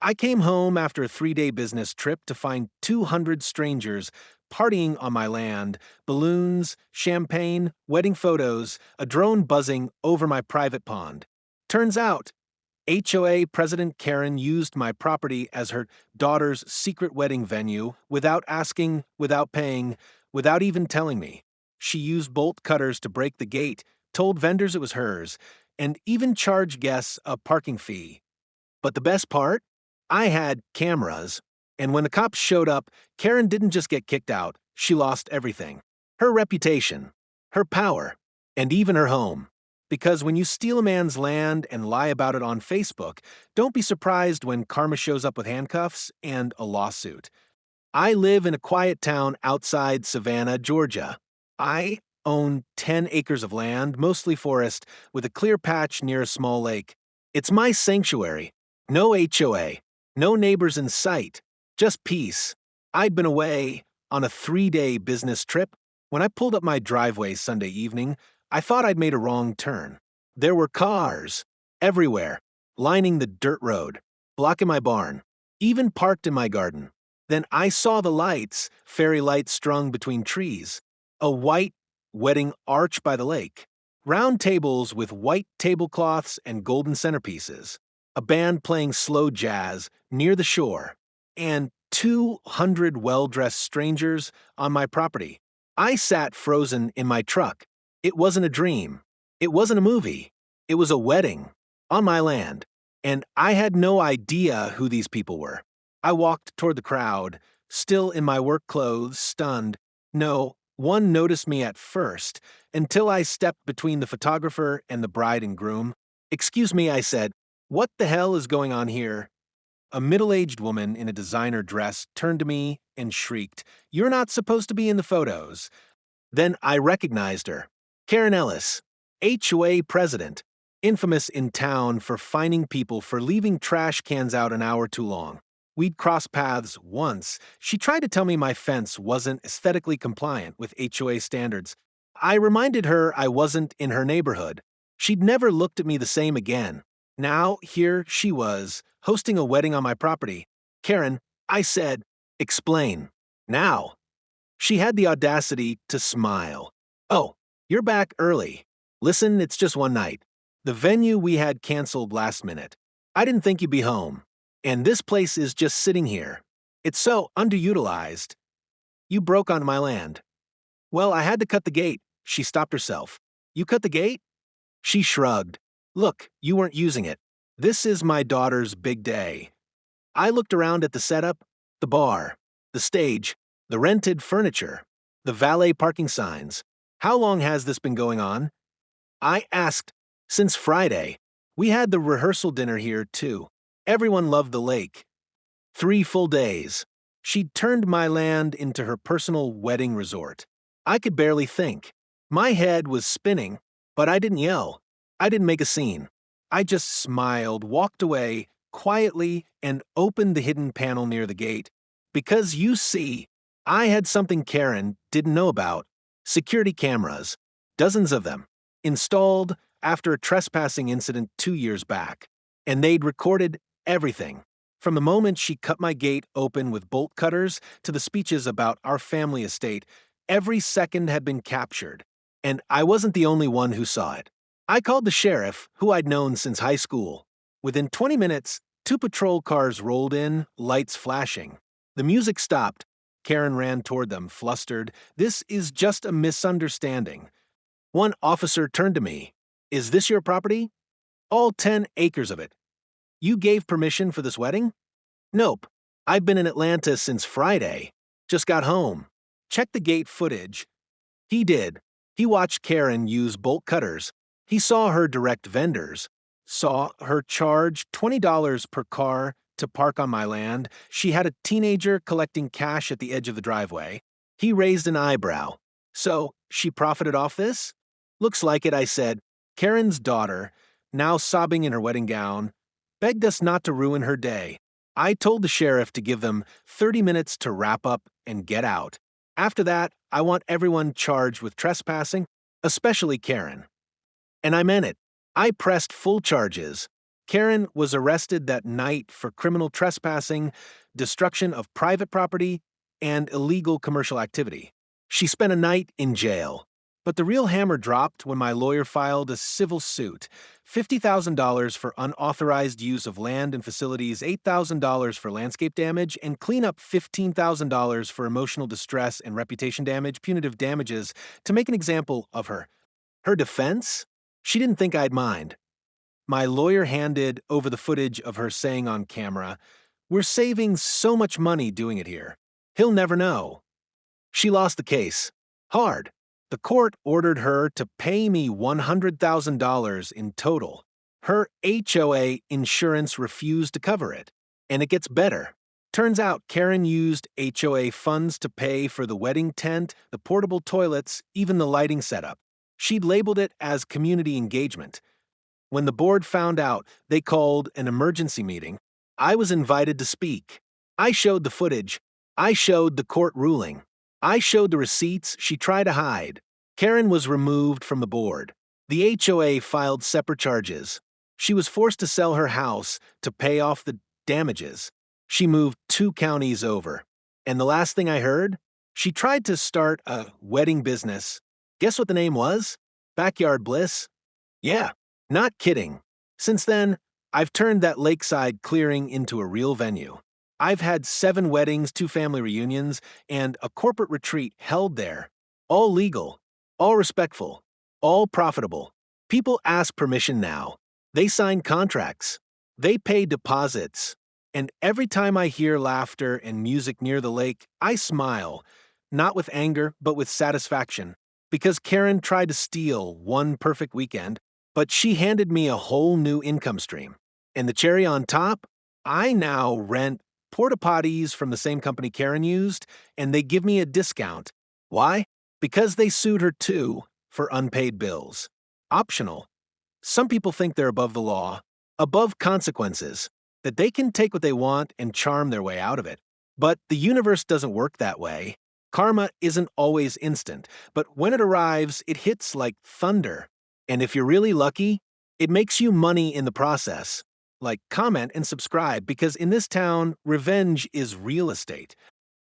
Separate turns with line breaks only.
I came home after a 3-day business trip to find 200 strangers partying on my land, balloons, champagne, wedding photos, a drone buzzing over my private pond. Turns out, HOA President Karen used my property as her daughter's secret wedding venue without asking, without paying, without even telling me. She used bolt cutters to break the gate, told vendors it was hers, and even charged guests a parking fee. But the best part? I had cameras, and when the cops showed up, Karen didn't just get kicked out, she lost everything. Her reputation, her power, and even her home. Because when you steal a man's land and lie about it on Facebook, don't be surprised when karma shows up with handcuffs and a lawsuit. I live in a quiet town outside Savannah, Georgia. I own 10 acres of land, mostly forest, with a clear patch near a small lake. It's my sanctuary. No HOA, no neighbors in sight, just peace. I'd been away on a 3-day business trip. When I pulled up my driveway Sunday evening, I thought I'd made a wrong turn. There were cars everywhere, lining the dirt road, blocking my barn, even parked in my garden. Then I saw the lights, fairy lights strung between trees, a white wedding arch by the lake, round tables with white tablecloths and golden centerpieces, a band playing slow jazz near the shore, and 200 well-dressed strangers on my property. I sat frozen in my truck. It wasn't a dream. It wasn't a movie. It was a wedding on my land, and I had no idea who these people were. I walked toward the crowd, still in my work clothes, stunned. No one noticed me at first, until I stepped between the photographer and the bride and groom. "Excuse me," I said. "What the hell is going on here?" A middle-aged woman in a designer dress turned to me and shrieked, "You're not supposed to be in the photos." Then I recognized her. Karen Ellis, HOA president, infamous in town for fining people for leaving trash cans out an hour too long. We'd crossed paths once. She tried to tell me my fence wasn't aesthetically compliant with HOA standards. I reminded her I wasn't in her neighborhood. She'd never looked at me the same again. Now, here she was, hosting a wedding on my property. "Karen," I said, "explain. Now." She had the audacity to smile. "Oh, you're back early. Listen, it's just one night. The venue we had canceled last minute. I didn't think you'd be home. And this place is just sitting here. It's so underutilized. You broke onto my land." "Well, I had to cut the gate." She stopped herself. "You cut the gate?" She shrugged. "Look, you weren't using it. This is my daughter's big day." I looked around at the setup, the bar, the stage, the rented furniture, the valet parking signs. "How long has this been going on?" I asked. "Since Friday. We had the rehearsal dinner here, too. Everyone loved the lake. 3 full days." She'd turned my land into her personal wedding resort. I could barely think. My head was spinning, but I didn't yell. I didn't make a scene. I just smiled, walked away quietly, and opened the hidden panel near the gate. Because you see, I had something Karen didn't know about. Security cameras. Dozens of them. Installed after a trespassing incident 2 years back. And they'd recorded everything. From the moment she cut my gate open with bolt cutters to the speeches about our family estate, every second had been captured. And I wasn't the only one who saw it. I called the sheriff, who I'd known since high school. Within 20 minutes, 2 patrol cars rolled in, lights flashing. The music stopped. Karen ran toward them, flustered. "This is just a misunderstanding." One officer turned to me. "Is this your property?" "All 10 acres of it." "You gave permission for this wedding?" "Nope. I've been in Atlanta since Friday. Just got home." "Check the gate footage." He did. He watched Karen use bolt cutters. He saw her direct vendors. Saw her charge $20 per car to park on my land. She had a teenager collecting cash at the edge of the driveway. He raised an eyebrow. "So, she profited off this?" "Looks like it," I said. Karen's daughter, now sobbing in her wedding gown, begged us not to ruin her day. I told the sheriff to give them 30 minutes to wrap up and get out. After that, I want everyone charged with trespassing, especially Karen. And I meant it. I pressed full charges. Karen was arrested that night for criminal trespassing, destruction of private property, and illegal commercial activity. She spent a night in jail. But the real hammer dropped when my lawyer filed a civil suit: $50,000 for unauthorized use of land and facilities, $8,000 for landscape damage, and cleanup $15,000 for emotional distress and reputation damage, punitive damages, to make an example of her. Her defense? She didn't think I'd mind. My lawyer handed over the footage of her saying on camera, "We're saving so much money doing it here. He'll never know." She lost the case. Hard. The court ordered her to pay me $100,000 in total. Her HOA insurance refused to cover it. And it gets better. Turns out Karen used HOA funds to pay for the wedding tent, the portable toilets, even the lighting setup. She'd labeled it as community engagement. When the board found out, they called an emergency meeting. I was invited to speak. I showed the footage. I showed the court ruling. I showed the receipts she tried to hide. Karen was removed from the board. The HOA filed separate charges. She was forced to sell her house to pay off the damages. She moved 2 counties over. And the last thing I heard? She tried to start a wedding business. Guess what the name was? Backyard Bliss? Yeah, not kidding. Since then, I've turned that lakeside clearing into a real venue. I've had 7 weddings, 2 family reunions, and a corporate retreat held there. All legal, all respectful, all profitable. People ask permission now. They sign contracts. They pay deposits. And every time I hear laughter and music near the lake, I smile, not with anger, but with satisfaction. Because Karen tried to steal one perfect weekend, but she handed me a whole new income stream. And the cherry on top? I now rent porta potties from the same company Karen used, and they give me a discount. Why? Because they sued her too for unpaid bills. Optional. Some people think they're above the law, above consequences, that they can take what they want and charm their way out of it. But the universe doesn't work that way. Karma isn't always instant, but when it arrives, it hits like thunder. And if you're really lucky, it makes you money in the process. Like, comment, and subscribe, because in this town, revenge is real estate.